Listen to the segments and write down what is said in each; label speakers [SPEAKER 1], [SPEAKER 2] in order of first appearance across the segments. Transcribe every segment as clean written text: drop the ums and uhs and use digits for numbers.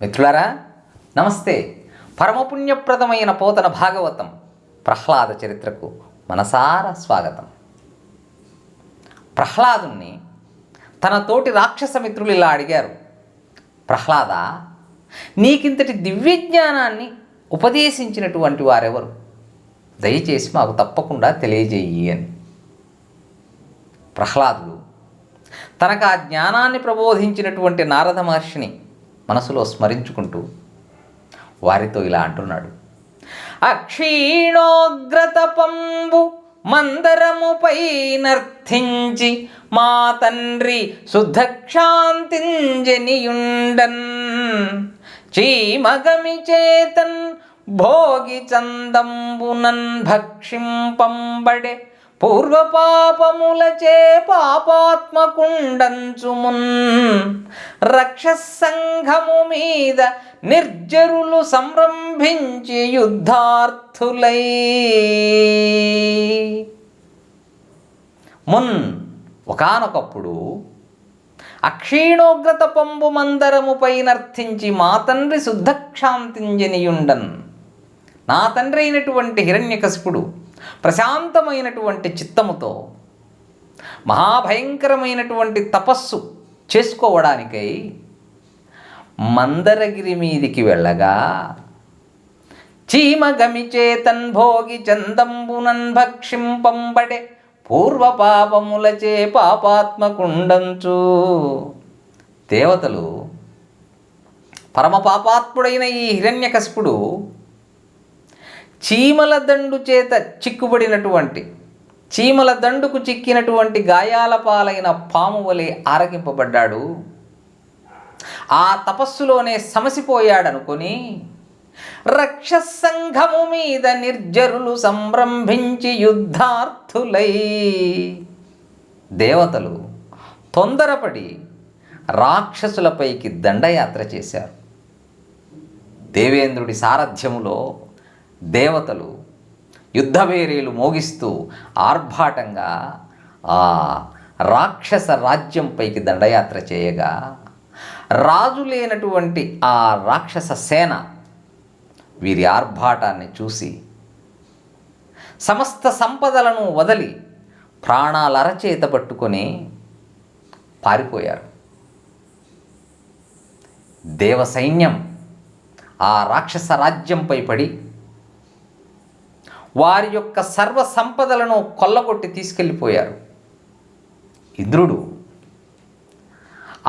[SPEAKER 1] మిత్రులారా నమస్తే. పరమపుణ్యప్రదమైన పోతన భాగవతం ప్రహ్లాద చరిత్రకు మనసారా స్వాగతం. ప్రహ్లాదుణ్ణి తన తోటి రాక్షస మిత్రులు ఇలా అడిగారు, ప్రహ్లాద, నీకింతటి దివ్యజ్ఞానాన్ని ఉపదేశించినటువంటి వారెవరు? దయచేసి మాకు తప్పకుండా తెలియజేయి అని. ప్రహ్లాదుడు తనకు ఆ జ్ఞానాన్ని ప్రబోధించినటువంటి నారద మహర్షిని మనసులో స్మరించుకుంటూ వారితో ఇలా అంటున్నాడు. అక్షీణోగ్రతపంబు మందరముపై నర్థించి మా తండ్రి శుద్ధక్షాంతింజనియుండన్ చీమగమి చేతన్ భోగి చందంబునన్ భక్షింపంబడే పూర్వపాపములచే పాపాత్మకుండంచుమున్ రక్షసంఘము మీద నిర్జరులు సంరంభించి యుద్ధార్థులై మున్ ఒకానొకప్పుడు అక్షీణోగ్రత పంబు మందరముపై నర్థించి మా తండ్రి శుద్ధక్షాంతింజనియుండన్, నా తండ్రి అయినటువంటి హిరణ్యకశిపుడు ప్రశాంతమైనటువంటి చిత్తముతో మహాభయంకరమైనటువంటి తపస్సు చేసుకోవడానికై మందరగిరి మీదికి వెళ్ళగా చీమగమిచేతన్ భోగి చందంబునన్ భక్షింపంబడే పూర్వపాపములచే పాపాత్మకుండంచు. దేవతలు పరమపాపాత్ముడైన ఈ హిరణ్యకశిపుడు చీమల దండు చేత చిక్కుబడినటువంటి, చీమల దండుకు చిక్కినటువంటి గాయాల పాలైన పాము వలె ఆరగింపబడ్డాడు. ఆ తపస్సులోనే సమసిపోయాడనుకొని రక్షసంఘము మీద నిర్జరులు సంరంభించి యుద్ధార్థులై దేవతలు తొందరపడి రాక్షసులపైకి దండయాత్ర చేశారు. దేవేంద్రుడి సారథ్యములో దేవతలు యుద్ధభేరీలు మోగిస్తూ ఆర్భాటంగా ఆ రాక్షస రాజ్యంపైకి దండయాత్ర చేయగా రాజు లేనటువంటి ఆ రాక్షస సేన వీరి ఆర్భాటాన్ని చూసి సమస్త సంపదలను వదిలి ప్రాణాలరచేత పట్టుకొని పారిపోయారు. దేవసైన్యం ఆ రాక్షస రాజ్యంపై పడి వారి యొక్క సర్వ సంపదలను కొల్లగొట్టి తీసుకెళ్ళిపోయారు. ఇంద్రుడు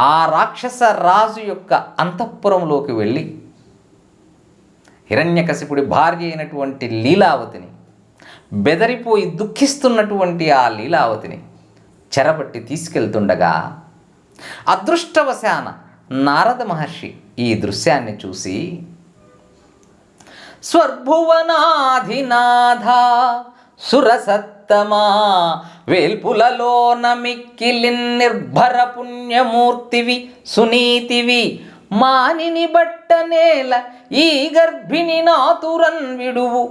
[SPEAKER 1] ఆ రాక్షస రాజు యొక్క అంతఃపురంలోకి వెళ్ళి హిరణ్యకశిపుడి భార్య అయినటువంటి లీలావతిని, బెదరిపోయి దుఃఖిస్తున్నటువంటి ఆ లీలావతిని చెరబట్టి తీసుకెళ్తుండగా అదృష్టవశాన నారద మహర్షి ఈ దృశ్యాన్ని చూసి, స్వర్భువనాధినాథ సురసత్తమా వేల్పులలోన మిక్కిలిన్ నిర్భర పుణ్యమూర్తివి సునీతివి మానిని బట్టనేల ఈ గర్భిణి నాతురన్ విడువు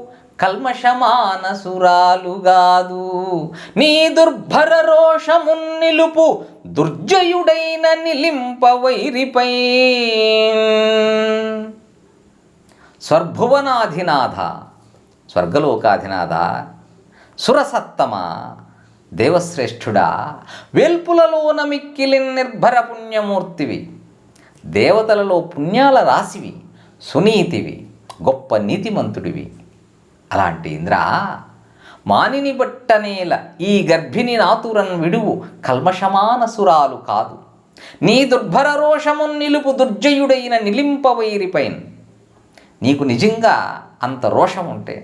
[SPEAKER 1] కల్మషమానసురాలుగాదు నీ దుర్భర రోషమున్ నిలుపు దుర్జయుడైన నిలింప వైరిపై. స్వర్భువనాధినాథ, స్వర్గలోకాధినాథ, సురసత్తమ, దేవశ్రేష్ఠుడా, వేల్పులలోన మిక్కిలిన్ నిర్భర పుణ్యమూర్తివి, దేవతలలో పుణ్యాల రాశివి, సునీతివి, గొప్ప నీతిమంతుడివి. అలాంటి ఇంద్ర, మానిని బట్టనేల ఈ గర్భిణి నాతురన్ విడువు కల్మషమానసురాలు కాదు నీ దుర్భర రోషమున్ నిలుపు దుర్జయుడైన నిలింపవైరిపైన్. నీకు నిజంగా అంత రోషం ఉంటే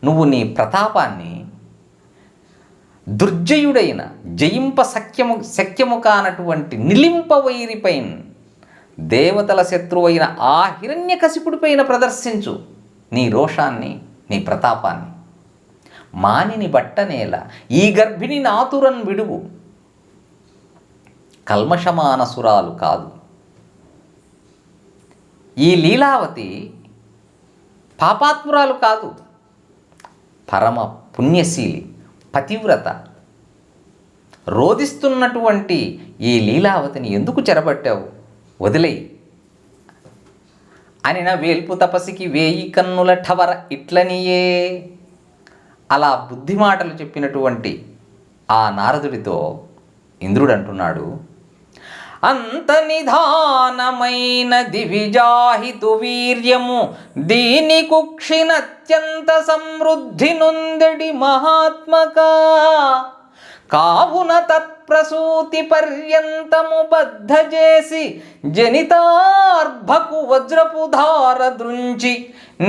[SPEAKER 1] నువ్వు నీ ప్రతాపాన్ని దుర్జయుడైన జయింప శక్యము కానటువంటి నిలింపవైరిపైన, దేవతల శత్రువైన ఆ హిరణ్యకశిపుడిపైన ప్రదర్శించు నీ రోషాన్ని, నీ ప్రతాపాన్ని. మానిని బట్టనేల ఈ గర్భిణి నాతురన్ విడువు కల్మషమానసురాలు కాదు. ఈ లీలావతి పాపాత్మురాలు కాదు, పరమ పుణ్యశీలి, పతివ్రత. రోదిస్తున్నటువంటి ఈ లీలావతిని ఎందుకు చెరబట్టావు? వదిలేయి అనిన వేల్పు తపసికి వేయి కన్నుల ఠవర ఇట్లనియే. అలా బుద్ధి మాటలు చెప్పినటువంటి ఆ నారదుడితో ఇంద్రుడు అంటున్నాడు, అంత నిధానమైన దివిజాహితు వీర్యము దీని కుక్షినత్యంత సమృద్ధి నొందడి మహాత్మకా. కావున తత్ప్రసూతి పర్యంతము బద్ధ చేసి జనితార్భకు వజ్రపు ధార దృంచి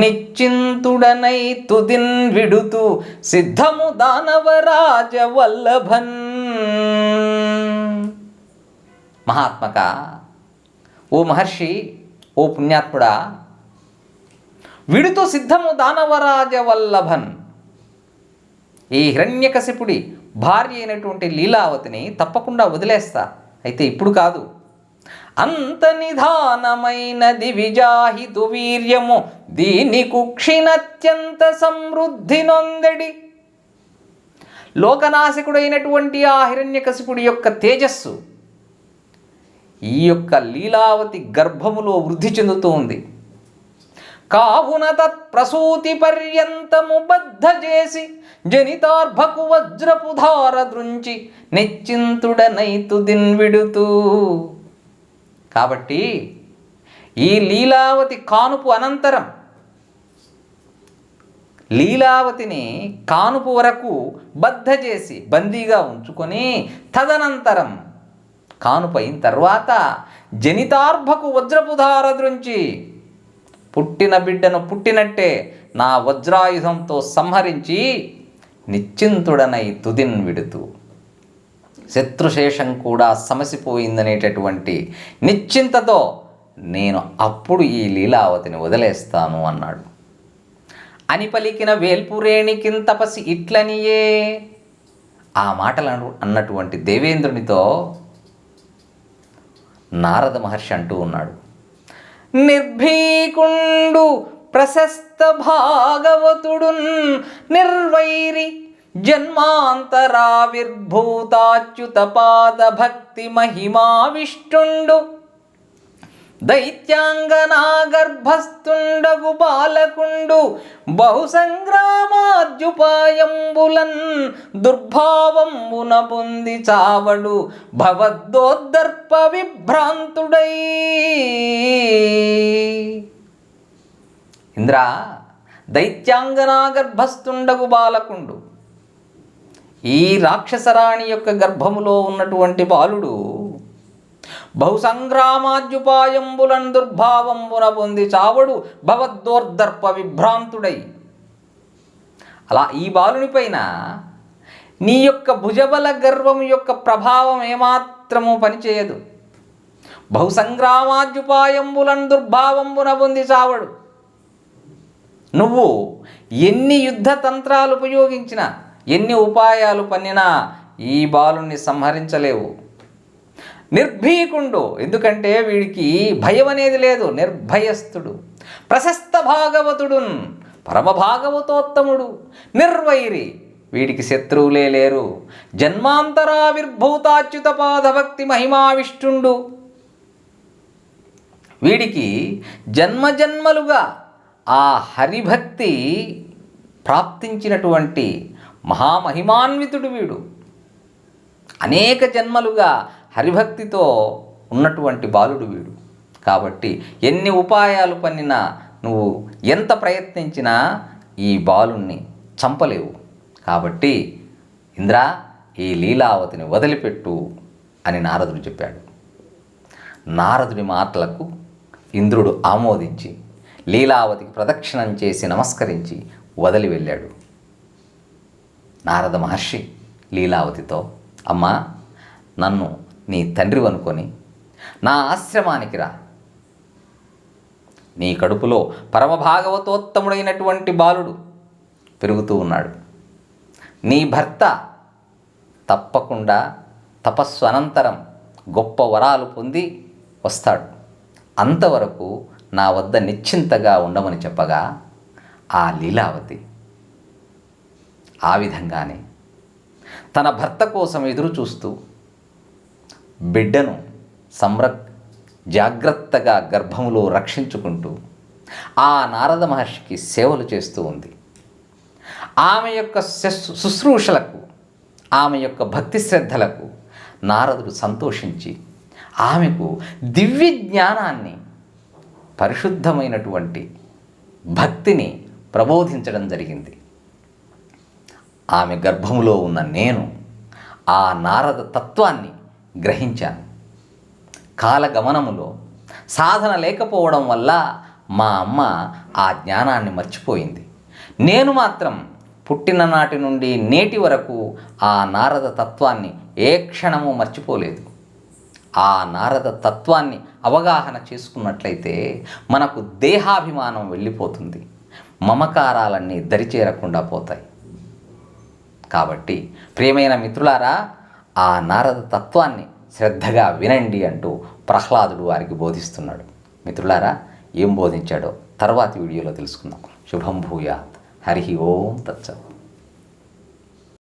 [SPEAKER 1] నిశ్చింతుడనై తుదిన్ విడుతూ సిద్ధము దానవరాజ వల్లభన్. మహాత్మక, ఓ మహర్షి, ఓ పుణ్యాత్ముడా, విడుతూ సిద్ధము దానవరాజ వల్లభన్. ఈ హిరణ్యకశిపుడి భార్య అయినటువంటి లీలావతిని తప్పకుండా వదిలేస్తా, అయితే ఇప్పుడు కాదు. అంత నిధానమైన దివిజాహితు వీర్యము దీని కుక్షినత్యంత సమృద్ధి నొందడి. లోకనాశకుడైనటువంటి ఆ హిరణ్యకశిపుడి యొక్క తేజస్సు ఈ యొక్క లీలావతి గర్భములో వృద్ధి చెందుతూ ఉంది. కావున తత్ప్రసూతి పర్యంతము బద్ధ చేసి జనితార్భకు వజ్రపు ధార దృంచి నిశ్చింతుడనైతు దిన్విడుతూ. కాబట్టి ఈ లీలావతి కానుపు అనంతరం, లీలావతిని కానుపు వరకు బద్ధ చేసి బందీగా ఉంచుకొని తదనంతరం కానుపు అయిన తర్వాత జనితార్భకు వజ్రపు ధార దృంచి పుట్టిన బిడ్డను పుట్టినట్టే నా వజ్రాయుధంతో సంహరించి నిశ్చింతుడనై తుదిన్ విడుతూ, శత్రుశేషం కూడా సమసిపోయిందనేటటువంటి నిశ్చింతతో నేను అప్పుడు ఈ లీలావతిని వదిలేస్తాను అన్నాడు. అని పలికిన వేల్పురేణికిన్ తపసి ఇట్లనియే. ఆ మాటలను అన్నటువంటి దేవేంద్రునితో నారద మహర్షి అంటూ ఉన్నాడు, నిర్భీకుండు ప్రశస్త భాగవతుడున్ నిర్వైరి జన్మాంతరావిర్భూతాచ్యుత పాద భక్తి మహిమావిష్టుండు దైత్యాంగనా గర్భస్థుండగు బాలకుండు బహుసంగ్రామాద్యుపాయంబులన్ దుర్భావంబున పొంది చావడు భవద్దోద్దర్ప విభ్రాంతుడై. ఇంద్ర, దైత్యాంగనా గర్భస్థుండగు బాలకుండు, ఈ రాక్షసరాణి యొక్క గర్భములో ఉన్నటువంటి బాలుడు బహుసంగ్రామాద్యుపాయంబులన్ దుర్భావంబున పొంది చావడు భవద్దోర్దర్ప విభ్రాంతుడై. అలా ఈ బాలుని పైన నీ యొక్క భుజబల గర్వం యొక్క ప్రభావం ఏమాత్రము పనిచేయదు. బహుసంగ్రామాద్యుపాయంబులన్ దుర్భావంబున పొంది చావడు. నువ్వు ఎన్ని యుద్ధ తంత్రాలు ఉపయోగించినా, ఎన్ని ఉపాయాలు పన్నినా ఈ బాలుని సంహరించలేవు. నిర్భీకుండు, ఎందుకంటే వీడికి భయం అనేది లేదు, నిర్భయస్థుడు. ప్రశస్త భాగవతుడు, పరమ భాగవతోత్తముడు. నిర్వైరి, వీడికి శత్రువులే లేరు. జన్మాంతరావిర్భూతాచ్యుత పాదభక్తి మహిమావిష్టుండు, వీడికి జన్మజన్మలుగా ఆ హరిభక్తి ప్రాప్తించినటువంటి మహామహిమాన్వితుడు వీడు. అనేక జన్మలుగా హరిభక్తితో ఉన్నటువంటి బాలుడు వీడు. కాబట్టి ఎన్ని ఉపాయాలు పన్నినా, నువ్వు ఎంత ప్రయత్నించినా ఈ బాలుణ్ణి చంపలేవు. కాబట్టి ఇంద్ర, ఈ లీలావతిని వదిలిపెట్టు అని నారదుడు చెప్పాడు. నారదుడి మాటలకు ఇంద్రుడు ఆమోదించి లీలావతికి ప్రదక్షిణం చేసి నమస్కరించి వదిలి వెళ్ళాడు. నారద మహర్షి లీలావతితో, అమ్మా, నన్ను నీ తండ్రి అనుకొని నా ఆశ్రమానికి రా. నీ కడుపులో పరమభాగవతోత్తముడైనటువంటి బాలుడు పెరుగుతూ ఉన్నాడు. నీ భర్త తప్పకుండా తపస్సు అనంతరం గొప్ప వరాలు పొంది వస్తాడు. అంతవరకు నా వద్ద నిశ్చింతగా ఉండమని చెప్పగా ఆ లీలావతి ఆ విధంగానే తన భర్త కోసం ఎదురు చూస్తూ బిడ్డను జాగ్రత్తగా గర్భములో రక్షించుకుంటూ ఆ నారద మహర్షికి సేవలు చేస్తూ ఉంది. ఆమె యొక్క శుశ్రూషలకు, ఆమె యొక్క భక్తి శ్రద్ధలకు నారదుడు సంతోషించి ఆమెకు దివ్య జ్ఞానాన్ని, పరిశుద్ధమైనటువంటి భక్తిని ప్రబోధించడం జరిగింది. ఆమె గర్భములో ఉన్న నేను ఆ నారద తత్వాన్ని గ్రహించాను. కాలగమనములో సాధన లేకపోవడం వల్ల మా అమ్మ ఆ జ్ఞానాన్ని మర్చిపోయింది. నేను మాత్రం పుట్టిన నాటి నుండి నేటి వరకు ఆ నారద తత్వాన్ని ఏ క్షణము మర్చిపోలేదు. ఆ నారద తత్వాన్ని అవగాహన చేసుకున్నట్లయితే మనకు దేహాభిమానం వెళ్ళిపోతుంది, మమకారాలన్నీ దరిచేరకుండా పోతాయి. కాబట్టి ప్రియమైన మిత్రులారా, ఆ నారద తత్వాన్ని శ్రద్ధగా వినండి అంటూ ప్రహ్లాదుడు వారికి బోధిస్తున్నాడు. మిత్రులారా, ఏం బోధించాడో తర్వాతి వీడియోలో తెలుసుకుందాం. శుభం భూయాత్. హరి ఓం తత్సత్.